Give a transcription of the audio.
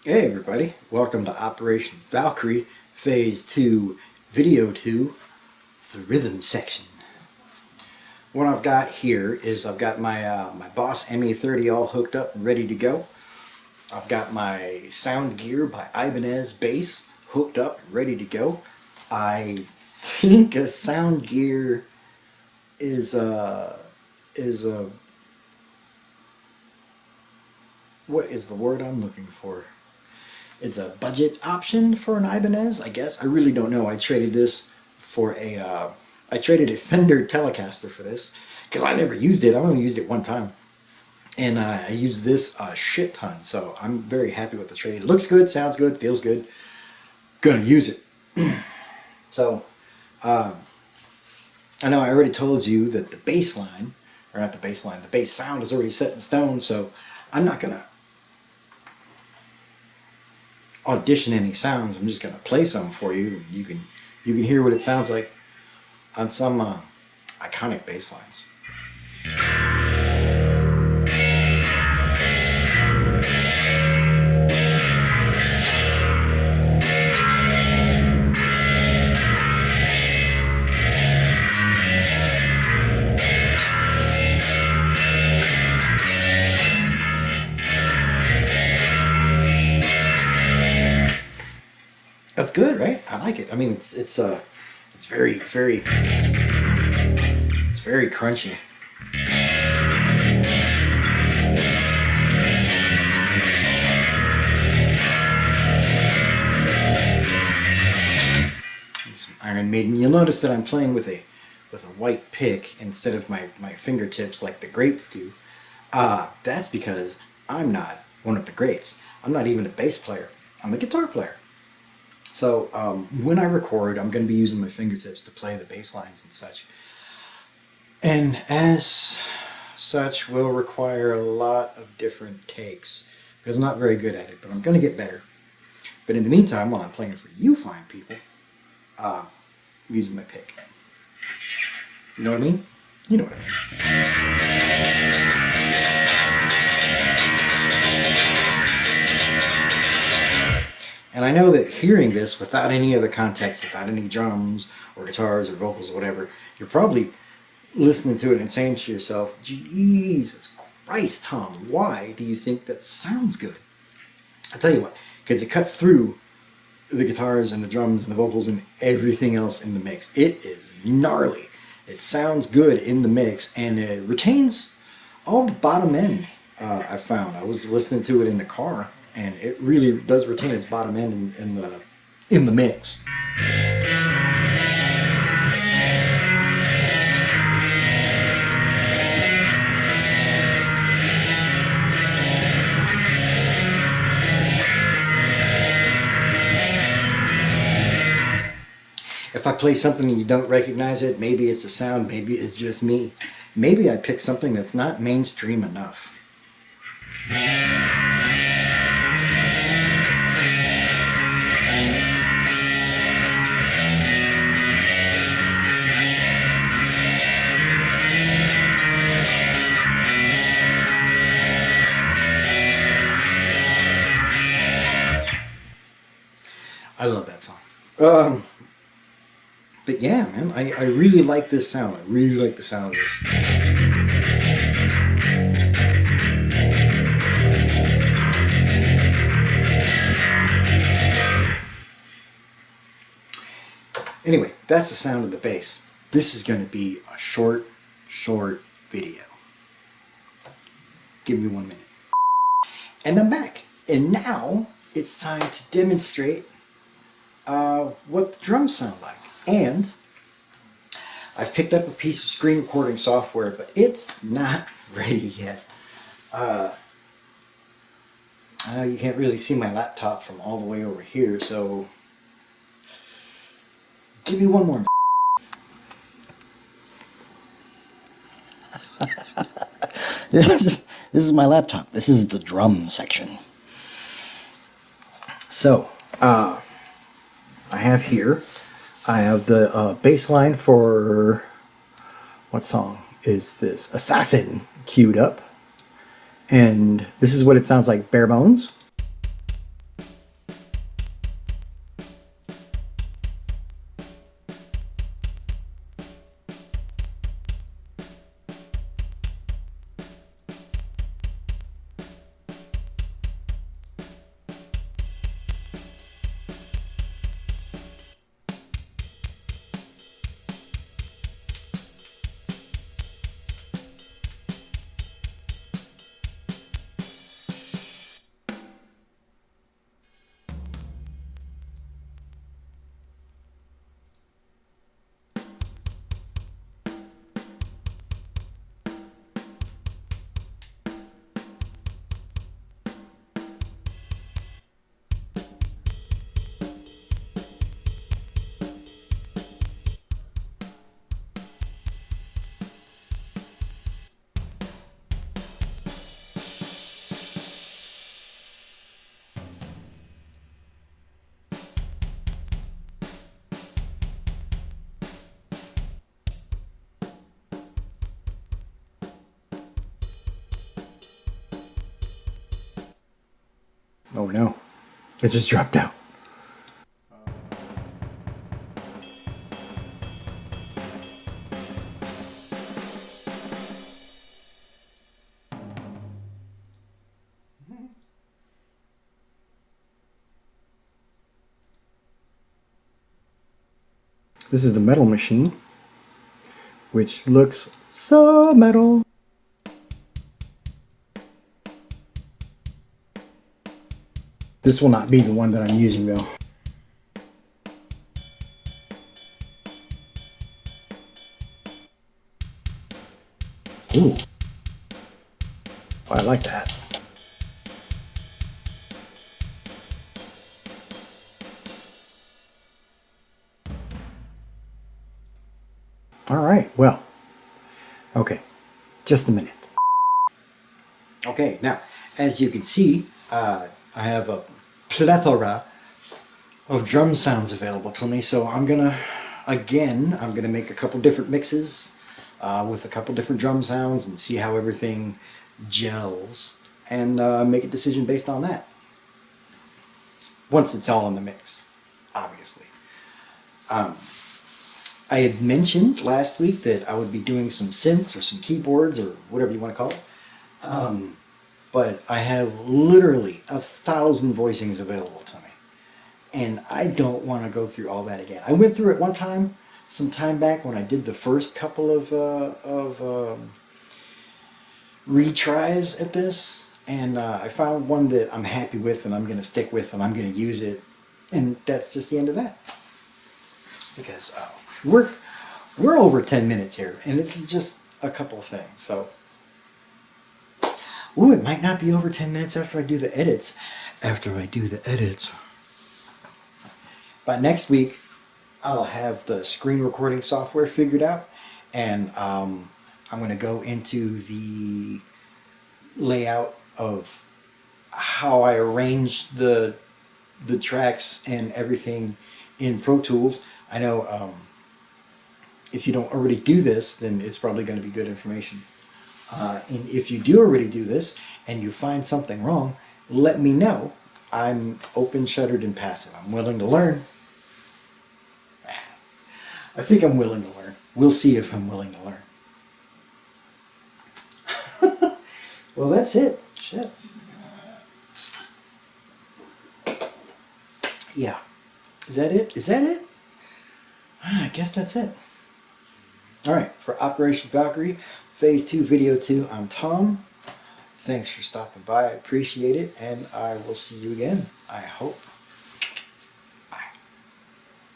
Hey everybody, welcome to Operation Valkyrie Phase 2, Video 2, the rhythm section. What I've got here is I've got my Boss ME30 all hooked up and ready to go. I've got my Sound Gear by Ibanez bass hooked up and ready to go. I think a Sound Gear is what is the word I'm looking for? It's a budget option for an Ibanez, I guess. I really don't know. I traded this for I traded a Fender Telecaster for this because I never used it. I only used it one time, and I used this a shit ton. So I'm very happy with the trade. It looks good, sounds good, feels good. Gonna use it. So I know I already told you that the bass line, or not the bass line, the bass sound is already set in stone. So I'm not gonna audition any sounds. I'm just gonna play some for you. You can hear what it sounds like on some iconic bass lines. That's good, right? I like it. I mean, it's very crunchy. It's Iron Maiden. You'll notice that I'm playing with a white pick instead of my fingertips like the greats do. That's because I'm not one of the greats. I'm not even a bass player. I'm a guitar player. So when I record, I'm going to be using my fingertips to play the bass lines and such. And as such, will require a lot of different takes because I'm not very good at it, but I'm going to get better. But in the meantime, while I'm playing for you fine people, I'm using my pick. You know what I mean? You know what I mean. And I know that hearing this without any other context, without any drums or guitars or vocals or whatever, you're probably listening to it and saying to yourself, Jesus Christ, Tom, why do you think that sounds good? I'll tell you what, because it cuts through the guitars and the drums and the vocals and everything else in the mix. It is gnarly. It sounds good in the mix, and it retains all the bottom end. I found I was listening to it in the car, and it really does retain its bottom end in the mix. If I play something and you don't recognize it, maybe it's a sound, maybe it's just me. Maybe I picked something that's not mainstream enough. I love that song. But yeah, man, I really like this sound. I really like the sound of this. Anyway, that's the sound of the bass. This is going to be a short video. Give me 1 minute. And I'm back. And now it's time to demonstrate what the drums sound like. And I've picked up a piece of screen recording software, but it's not ready yet. I know you can't really see my laptop from all the way over here, so give me one more. This is my laptop. This is the drum section. So, I have the bass line for, what song is this? Assassin, queued up. And this is what it sounds like bare bones. Oh no, it just dropped out. This is the metal machine, which looks so metal. This will not be the one that I'm using though. Ooh. Oh, I like that. All right, well, okay, just a minute. Okay, now, as you can see, I have a plethora of drum sounds available to me, so I'm gonna make a couple different mixes with a couple different drum sounds and see how everything gels, and make a decision based on that. Once it's all in the mix, obviously. I had mentioned last week that I would be doing some synths or some keyboards or whatever you want to call it. But I have literally 1,000 voicings available to me. And I don't want to go through all that again. I went through it one time, some time back when I did the first couple of retries at this. And I found one that I'm happy with and I'm going to stick with and I'm going to use it. And that's just the end of that. Because we're over 10 minutes here, and this is just a couple of things. So, ooh, it might not be over 10 minutes after I do the edits. But next week, I'll have the screen recording software figured out, and I'm going to go into the layout of how I arrange the tracks and everything in Pro Tools. I know if you don't already do this, then it's probably going to be good information. And if you do already do this and you find something wrong, let me know. I'm open, shuttered, and passive. I'm willing to learn. I think I'm willing to learn. We'll see if I'm willing to learn. Well, that's it. Shit. Yeah. Is that it? Is that it? I guess that's it. Alright, for Operation Valkyrie, Phase 2, Video 2, I'm Tom. Thanks for stopping by. I appreciate it, and I will see you again, I hope.